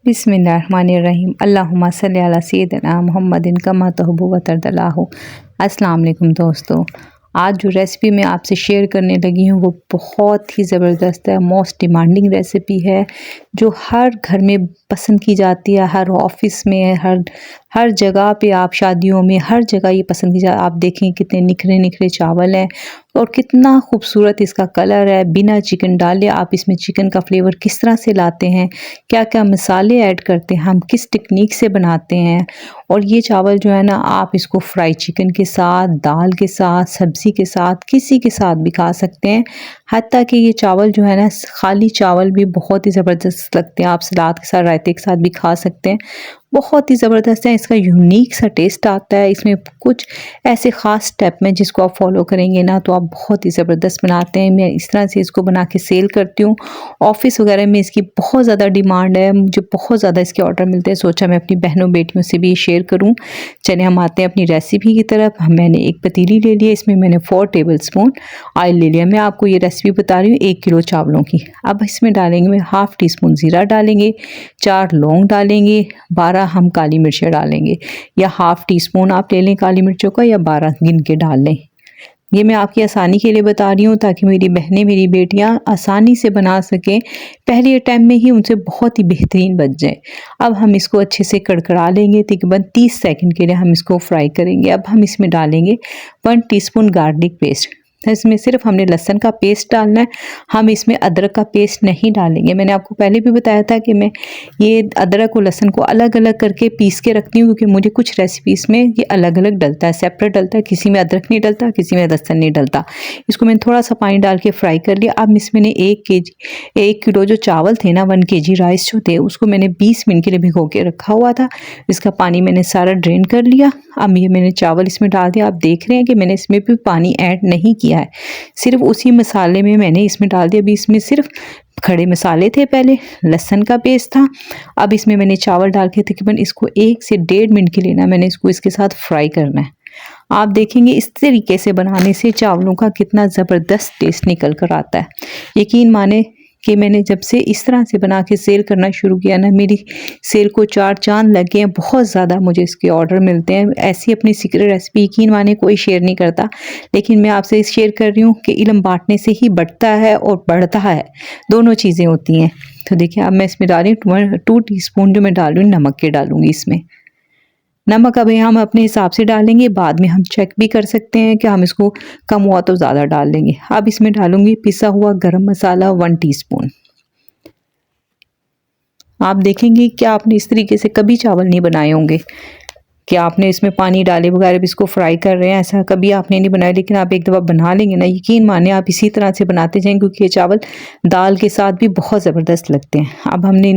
बिस्मिल्लाहिर्रहमानिर्रहीम अल्लाहुम्मा सल्ली अला सय्यिदिना मुहम्मदिन कमा तुहिब्बु व तर्दल्लाहु। अस्सलाम वालेकुम दोस्तों, आज जो रेसिपी मैं आपसे शेयर करने लगी हूँ वो बहुत ही ज़बरदस्त है। मोस्ट डिमांडिंग रेसिपी है जो हर घर में पसंद की जाती है, हर ऑफिस में, हर जगह पे, आप शादियों में, हर जगह ये पसंद की आप देखें कितने निखरे निखरे चावल हैं और कितना खूबसूरत इसका कलर है। बिना चिकन डाले आप इसमें चिकन का फ्लेवर किस तरह से लाते हैं, क्या क्या मसाले ऐड करते हैं, हम किस टेक्निक से बनाते हैं। और ये चावल जो है ना, आप इसको फ्राई चिकन के साथ, दाल के साथ, सब्ज़ी के साथ, किसी के साथ भी खा सकते हैं। हत्ता कि ये चावल जो है ना, खाली चावल भी बहुत ही ज़बरदस्त लगते हैं। आप सलाद के साथ, रायते के साथ भी खा सकते हैं। बहुत ही ज़बरदस्त है, इसका यूनिक सा टेस्ट आता है। इसमें कुछ ऐसे ख़ास स्टेप में जिसको आप फॉलो करेंगे ना तो आप बहुत ही ज़बरदस्त बनाते हैं। मैं इस तरह से इसको बना के सेल करती हूँ। ऑफ़िस वगैरह में इसकी बहुत ज़्यादा डिमांड है, मुझे बहुत ज़्यादा इसके ऑर्डर मिलते हैं। सोचा मैं अपनी बहनों बेटियों से भी शेयर करूँ। चलिए हम आते हैं अपनी रेसिपी की तरफ। मैंने एक पतीली ले लिया, इसमें मैंने 4 टेबल स्पून ऑयल ले लिया। मैं आपको ये रेसिपी बता रही हूँ 1 किलो चावलों की। अब इसमें डालेंगे मैं हाफ़ टी स्पून ज़ीरा डालेंगे, 4 लौंग डालेंगे, 12 हम काली मिर्चें डालेंगे, या हाफ़ टी स्पून आप ले लें काली मिर्चों का, या 12 गिन के डाल लें। ये मैं आपकी आसानी के लिए बता रही हूँ ताकि मेरी बहनें, मेरी बेटियाँ आसानी से बना सकें, पहले अटैम्प्ट में ही उनसे बहुत ही बेहतरीन बन जाए। अब हम इसको अच्छे से कड़कड़ा लेंगे, तकरीबन 30 सेकंड के लिए हम इसको फ्राई करेंगे। अब हम इसमें डालेंगे 1 टीस्पून गार्लिक पेस्ट। इसमें सिर्फ हमने लहसुन का पेस्ट डालना है, हम इसमें अदरक का पेस्ट नहीं डालेंगे। मैंने आपको पहले भी बताया था कि मैं ये अदरक और लहसुन को अलग अलग करके पीस के रखती हूँ, क्योंकि मुझे कुछ रेसिपीज़ में ये अलग अलग डलता है, सेपरेट डलता है। किसी में अदरक नहीं डलता, किसी में लहसुन नहीं डलता। इसको मैंने थोड़ा सा पानी डाल के फ्राई कर लिया। अब इसमें 1 किलो जो चावल थे ना, 1 kg राइस जो थे, उसको मैंने 20 मिनट के लिए भिगो के रखा हुआ था। इसका पानी मैंने सारा ड्रेन कर लिया। अब ये मैंने चावल इसमें डाल दिया। आप देख रहे हैं कि मैंने इसमें भी पानी ऐड नहीं किया है, सिर्फ उसी मसाले में मैंने इसमें डाल दिया। अभी इसमें सिर्फ खड़े मसाले थे, पहले लहसुन का पेस्ट था। अब इसमें मैंने चावल डाल के तकरीबन इसको 1 से 1.5 मिनट के लिए ना मैंने इसको इसके साथ फ्राई करना है। आप देखेंगे इस तरीके से बनाने से चावलों का कितना ज़बरदस्त टेस्ट निकल कर आता है। यकीन माने कि मैंने जब से इस तरह से बना के सेल करना शुरू किया ना, मेरी सेल को 4 चांद लग गए हैं। बहुत ज़्यादा मुझे इसके ऑर्डर मिलते हैं। ऐसी अपनी सीक्रेट रेसिपी यकीन माने कोई शेयर नहीं करता, लेकिन मैं आपसे शेयर कर रही हूँ कि इल्म बांटने से ही बढ़ता है और बढ़ता है, दोनों चीज़ें होती हैं। तो देखिए अब मैं इसमें डाल रही हूँ 2 टीस्पून जो मैं डाल रही हूँ नमक के डालूँगी इसमें। नमक अभी हम अपने हिसाब से डालेंगे, बाद में हम चेक भी कर सकते हैं कि हम इसको कम हुआ तो ज़्यादा डाल लेंगे। अब इसमें डालूंगी पिसा हुआ गरम मसाला 1 टीस्पून। आप देखेंगे कि आपने इस तरीके से कभी चावल नहीं बनाए होंगे कि आपने इसमें पानी डाले बगैर इसको फ्राई कर रहे हैं, ऐसा कभी आपने नहीं बनाया। लेकिन आप एक दफ़ा बना लेंगे ना, यकीन माने आप इसी तरह से बनाते जाएं, क्योंकि ये चावल दाल के साथ भी बहुत ज़बरदस्त लगते हैं। अब हमने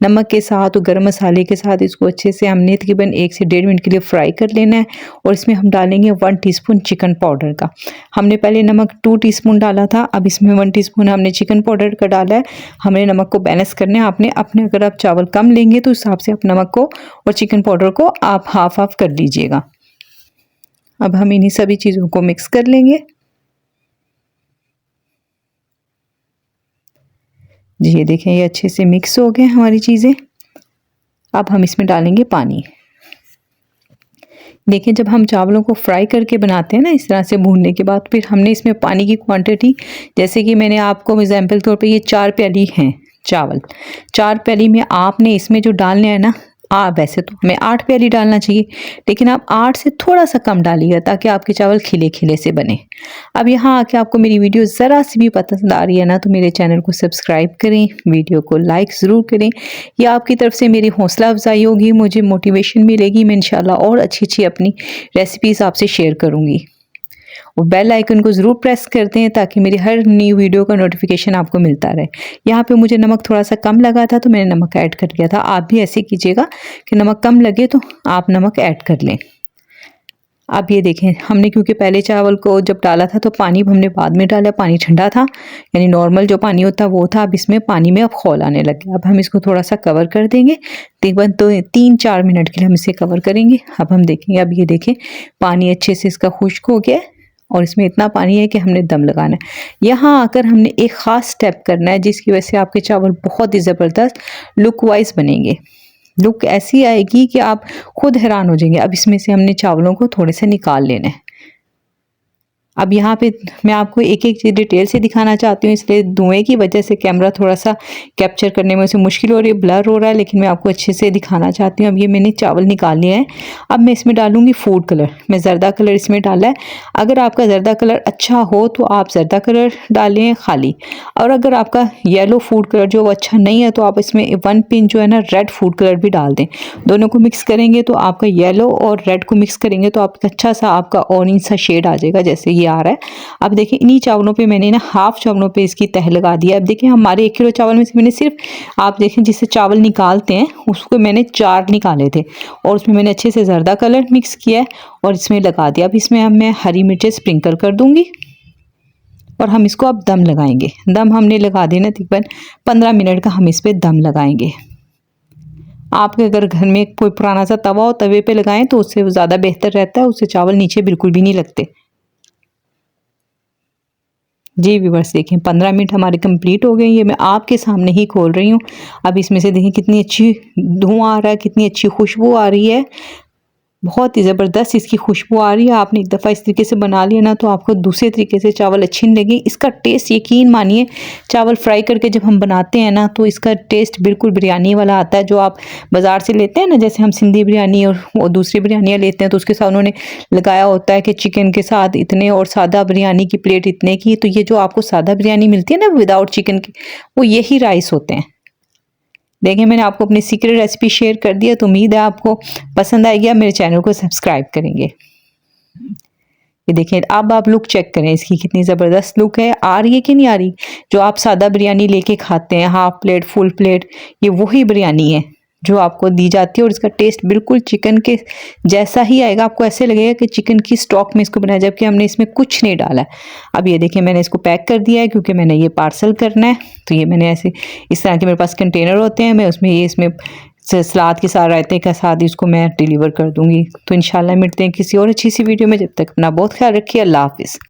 नमक के साथ और गर्म मसाले के साथ इसको अच्छे से हमने तकरीबन 1 से 1.5 मिनट के लिए फ्राई कर लेना है। और इसमें हम डालेंगे 1 टीस्पून चिकन पाउडर का। हमने पहले नमक 2 टीस्पून डाला था, अब इसमें 1 टीस्पून हमने चिकन पाउडर का डाला है। हमने नमक को बैलेंस करना है। आपने अपने अगर आप चावल कम लेंगे तो उस हिसाब से आप नमक को और चिकन पाउडर को आप हाफ कर लीजिएगा। अब हम इन्हीं सभी चीज़ों को मिक्स कर लेंगे। जी ये देखें, ये अच्छे से मिक्स हो गए हमारी चीज़ें। अब हम इसमें डालेंगे पानी। देखिए जब हम चावलों को फ्राई करके बनाते हैं ना, इस तरह से भूनने के बाद, फिर हमने इसमें पानी की क्वांटिटी, जैसे कि मैंने आपको एग्जाम्पल तौर पे ये 4 प्याली हैं चावल, 4 प्याली में आपने इसमें जो डालने हैं ना, वैसे तो हमें 8 प्याली डालना चाहिए, लेकिन आप 8 से थोड़ा सा कम डालिएगा ताकि आपके चावल खिले खिले से बने। अब यहाँ आके आपको मेरी वीडियो ज़रा सी भी पसंद आ रही है ना, तो मेरे चैनल को सब्सक्राइब करें, वीडियो को लाइक ज़रूर करें। यह आपकी तरफ से मेरी हौसला अफजाई होगी, मुझे मोटिवेशन मिलेगी। मैं इंशाल्लाह और अच्छी अच्छी अपनी रेसिपीज़ आपसे शेयर करूँगी। और बेल आइकन को ज़रूर प्रेस करते हैं ताकि मेरी हर नई वीडियो का नोटिफिकेशन आपको मिलता रहे। यहाँ पे मुझे नमक थोड़ा सा कम लगा था तो मैंने नमक ऐड कर दिया था। आप भी ऐसे कीजिएगा कि नमक कम लगे तो आप नमक ऐड कर लें। अब ये देखें, हमने क्योंकि पहले चावल को जब डाला था तो पानी हमने बाद में डाला, पानी ठंडा था, यानी नॉर्मल जो पानी होता वो था। अब इसमें पानी में अब खौल आने लग गया। अब हम इसको थोड़ा सा कवर कर देंगे, तकरीबन तो 3-4 मिनट के लिए हम इसे कवर करेंगे। अब हम देखेंगे, अब ये देखें पानी अच्छे से इसका खुश्क हो गया। और इसमें इतना पानी है कि हमने दम लगाना है। यहाँ आकर हमने एक ख़ास स्टेप करना है जिसकी वजह से आपके चावल बहुत ही ज़बरदस्त लुक वाइज बनेंगे। लुक ऐसी आएगी कि आप खुद हैरान हो जाएंगे। अब इसमें से हमने चावलों को थोड़े से निकाल लेना है। अब यहाँ पे मैं आपको एक एक चीज़ डिटेल से दिखाना चाहती हूँ, इसलिए धुएं की वजह से कैमरा थोड़ा सा कैप्चर करने में उसे मुश्किल हो रही है, ब्लर हो रहा है, लेकिन मैं आपको अच्छे से दिखाना चाहती हूँ। अब ये मैंने चावल निकाल लिए हैं। अब मैं इसमें डालूंगी फूड कलर। मैं ज़र्दा कलर इसमें डाला है। अगर आपका ज़र्दा कलर अच्छा हो तो आप ज़र्दा कलर डालें खाली, और अगर आपका येलो फूड कलर जो अच्छा नहीं है तो आप इसमें 1 पिंच जो है ना रेड फूड कलर भी डाल दें। दोनों को मिक्स करेंगे तो आपका येलो और रेड को मिक्स करेंगे तो आपका अच्छा सा आपका ऑरेंज सा शेड आ जाएगा, जैसे ये आ रहा है। अब देखिए इन्हीं चावलों पे मैंने ना हाफ चावलों पे इसकी तह लगा दिया। अब देखिए हमारे 1 किलो चावल में से मैंने सिर्फ, आप देखें जिससे चावल निकालते हैं उसको मैंने 4 निकाले थे, और उसमें मैंने अच्छे से ज़र्दा कलर मिक्स किया है और इसमें लगा दिया। अब इसमें मैं हरी मिर्चें स्प्रिंकल कर दूंगी और हम इसको अब दम लगाएंगे। दम हमने लगा देना तकरीबन 15 मिनट का हम इस पर दम लगाएंगे। आपके अगर घर में कोई पुराना सा तवा हो तवे पे लगाएं तो उससे ज़्यादा बेहतर रहता है, उससे चावल नीचे बिल्कुल भी नहीं लगते। जी व्यूअर्स देखें 15 मिनट हमारे कंप्लीट हो गए। ये मैं आपके सामने ही खोल रही हूँ। अब इसमें से देखें कितनी अच्छी धुआं आ रहा है, कितनी अच्छी खुशबू आ रही है। बहुत ही ज़बरदस्त इसकी खुशबू आ रही है। आपने एक दफ़ा इस तरीके से बना लिया ना तो आपको दूसरे तरीके से चावल अच्छी नहीं लगी। इसका टेस्ट यकीन मानिए, चावल फ्राई करके जब हम बनाते हैं ना तो इसका टेस्ट बिल्कुल बिरयानी वाला आता है जो आप बाज़ार से लेते हैं ना। जैसे हम सिंधी बिरयानी और दूसरी बिरयानियाँ लेते हैं तो उसके साथ उन्होंने लगाया होता है कि चिकन के साथ इतने और सादा बिरयानी की प्लेट इतने की। तो ये जो आपको सादा बिरयानी मिलती है ना विदाउट चिकन की, वो यही राइस होते हैं। देखिए मैंने आपको अपनी सीक्रेट रेसिपी शेयर कर दी है, तो उम्मीद है आपको पसंद आएगी। आप मेरे चैनल को सब्सक्राइब करेंगे। ये देखिए अब आप लुक चेक करें इसकी, कितनी ज़बरदस्त लुक है। आ रही है कि नहीं आ रही? जो आप सादा बिरयानी लेके खाते हैं हाफ प्लेट फुल प्लेट, ये वही बिरयानी है जो आपको दी जाती है, और इसका टेस्ट बिल्कुल चिकन के जैसा ही आएगा। आपको ऐसे लगेगा कि चिकन की स्टॉक में इसको बनाया, जबकि हमने इसमें कुछ नहीं डाला है। अब ये देखिए मैंने इसको पैक कर दिया है क्योंकि मैंने ये पार्सल करना है। तो ये मैंने ऐसे इस तरह के मेरे पास कंटेनर होते हैं, मैं उसमें इसमें सलाद के साथ रायते के साथ इसको मैं डिलीवर कर दूंगी। तो इंशाल्लाह मिलते हैं किसी और अच्छी सी वीडियो में। जब तक अपना बहुत ख्याल रखिए। अल्लाह हाफिज़।